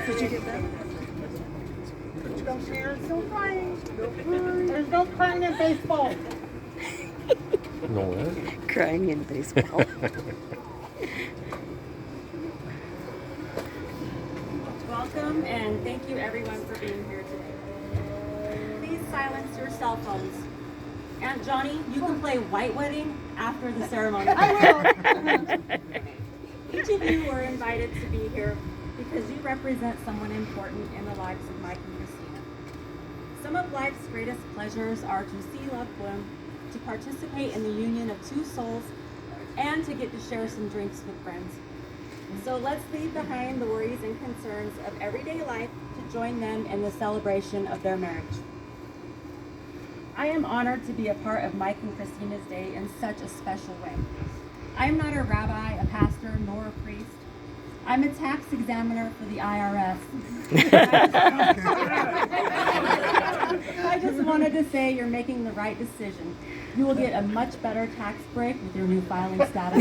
Did you get that? There's no crying. There's no crying in baseball. No what? Crying in baseball. Welcome and thank you everyone for being here today. Please silence your cell phones. Aunt Johnny, you can play White Wedding after the ceremony. I will. Each of you are invited to be here because you represent someone important in the lives of Mike and Christina. Some of life's greatest pleasures are to see love bloom, to participate in the union of two souls, and to get to share some drinks with friends. So let's leave behind the worries and concerns of everyday life to join them in the celebration of their marriage. I am honored to be a part of Mike and Christina's day in such a special way. I am not a rabbi, a pastor, nor a priest. I'm a tax examiner for the IRS. I just wanted to say you're making the right decision. You will get a much better tax break with your new filing status.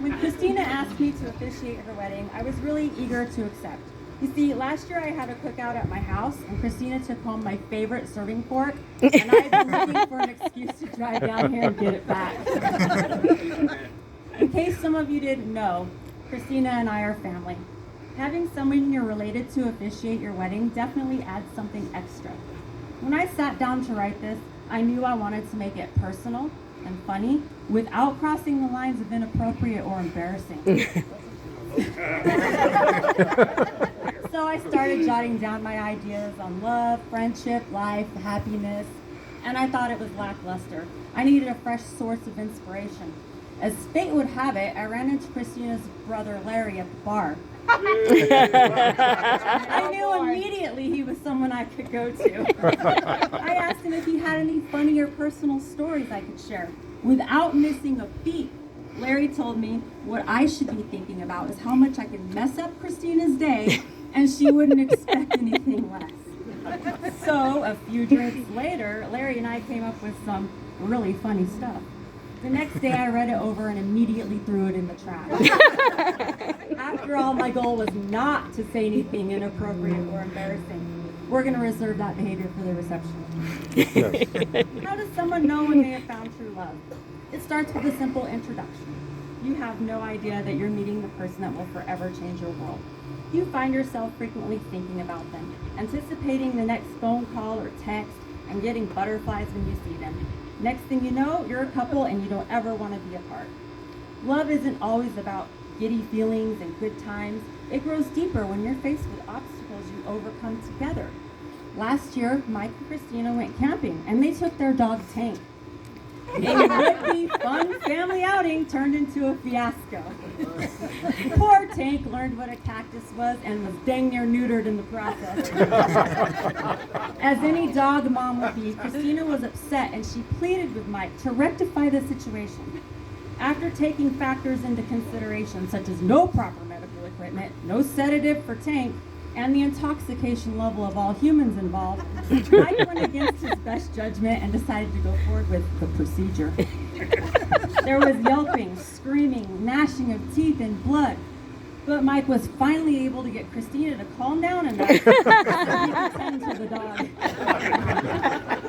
When Christina asked me to officiate her wedding, I was really eager to accept. You see, last year I had a cookout at my house, and Christina took home my favorite serving fork, and I've been looking for an excuse to drive down here and get it back. In case some of you didn't know, Christina and I are family. Having someone you're related to officiate your wedding definitely adds something extra. When I sat down to write this, I knew I wanted to make it personal and funny without crossing the lines of inappropriate or embarrassing. So I started jotting down my ideas on love, friendship, life, happiness, and I thought it was lackluster. I needed a fresh source of inspiration. As fate would have it, I ran into Christina's brother Larry at the bar. I knew immediately he was someone I could go to. I asked him if he had any funny or personal stories I could share. Without missing a beat, Larry told me what I should be thinking about is how much I could mess up Christina's day and she wouldn't expect anything less. So a few drinks later, Larry and I came up with some really funny stuff. The next day I read it over and immediately threw it in the trash. After all, my goal was not to say anything inappropriate or embarrassing. We're going to reserve that behavior for the reception. How does someone know when they have found true love? It starts with a simple introduction. You have no idea that you're meeting the person that will forever change your world. You find yourself frequently thinking about them, anticipating the next phone call or text, and getting butterflies when you see them. Next thing you know, you're a couple and you don't ever want to be apart. Love isn't always about giddy feelings and good times. It grows deeper when you're faced with obstacles you overcome together. Last year, Mike and Christina went camping and they took their dog Tank. A would-be fun family outing turned into a fiasco. Poor Tank learned what a cactus was and was dang near neutered in the process. As any dog mom would be, Christina was upset and she pleaded with Mike to rectify the situation. After taking factors into consideration such as no proper medical equipment, no sedative for Tank, and the intoxication level of all humans involved, Mike went against his best judgment and decided to go forward with the procedure. There was yelping, screaming, gnashing of teeth, and blood. But Mike was finally able to get Christina to calm down enough so he could tend to the dog.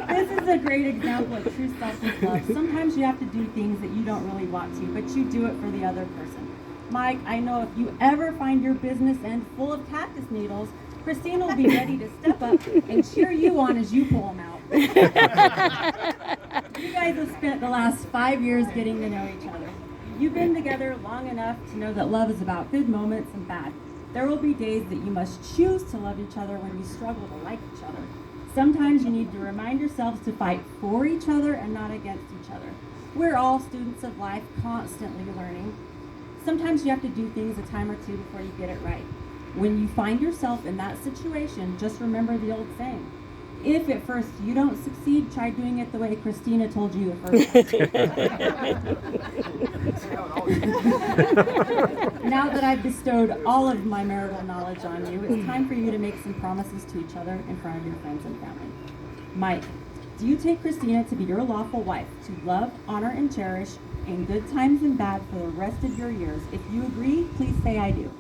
This is a great example of true selfless love. Sometimes you have to do things that you don't really want to, but you do it for the other person. Mike, I know if you ever find your business end full of cactus needles, Christina will be ready to step up and cheer you on as you pull them out. You guys have spent the last 5 years getting to know each other. You've been together long enough to know that love is about good moments and bad. There will be days that you must choose to love each other when you struggle to like each other. Sometimes you need to remind yourselves to fight for each other and not against each other. We're all students of life, constantly learning. Sometimes you have to do things a time or two before you get it right. When you find yourself in that situation, just remember the old saying. If at first you don't succeed, try doing it the way Christina told you the first time. Now that I've bestowed all of my marital knowledge on you, it's time for you to make some promises to each other in front of your friends and family. Mike, do you take Christina to be your lawful wife, to love, honor, and cherish in good times and bad for the rest of your years? If you agree, please say I do.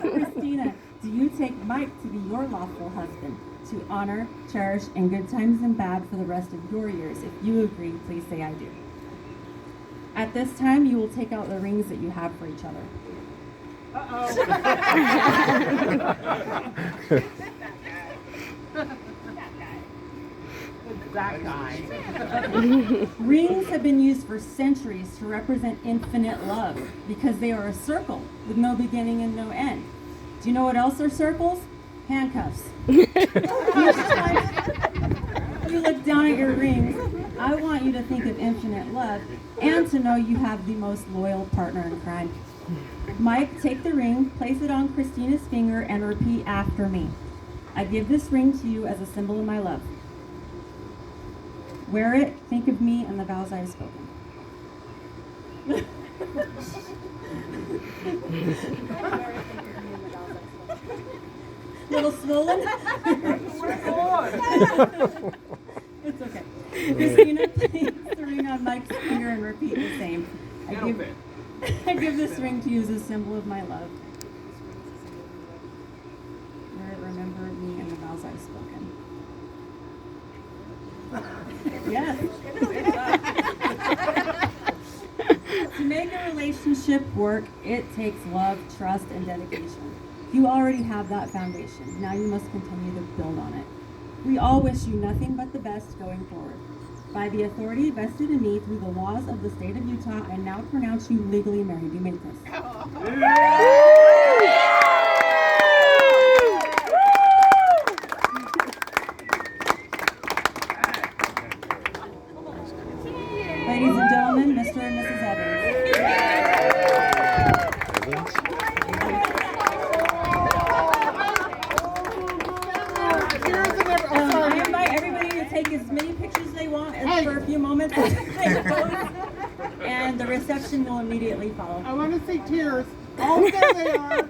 Christina, do you take Mike to be your lawful husband, to honor, cherish, in good times and bad for the rest of your years? If you agree, please say I do. At this time, you will take out the rings that you have for each other. That guy. Rings have been used for centuries to represent infinite love because they are a circle with no beginning and no end. Do you know what else are circles? Handcuffs. Each time you look down at your rings, I want you to think of infinite love and to know you have the most loyal partner in crime. Mike, take the ring, place it on Christina's finger, and repeat after me. I give this ring to you as a symbol of my love. Wear it, think of me and the vows I have spoken. Little swollen? It's okay. Christina, place the ring on Mike's finger and repeat the same. I give this ring to you as a symbol of my love. Wear it, remember me and the vows I've spoken. Yes. To make a relationship work, it takes love, trust, and dedication. You already have that foundation. Now you must continue to build on it. We all wish you nothing but the best going forward. By the authority vested in me through the laws of the state of Utah, I now pronounce you legally married. You made this. Ladies and gentlemen, Mr. and Mrs. Evans. I invite everybody to take as many pictures they want for a few moments and the reception will immediately follow. I want to see tears. Oh, there they are.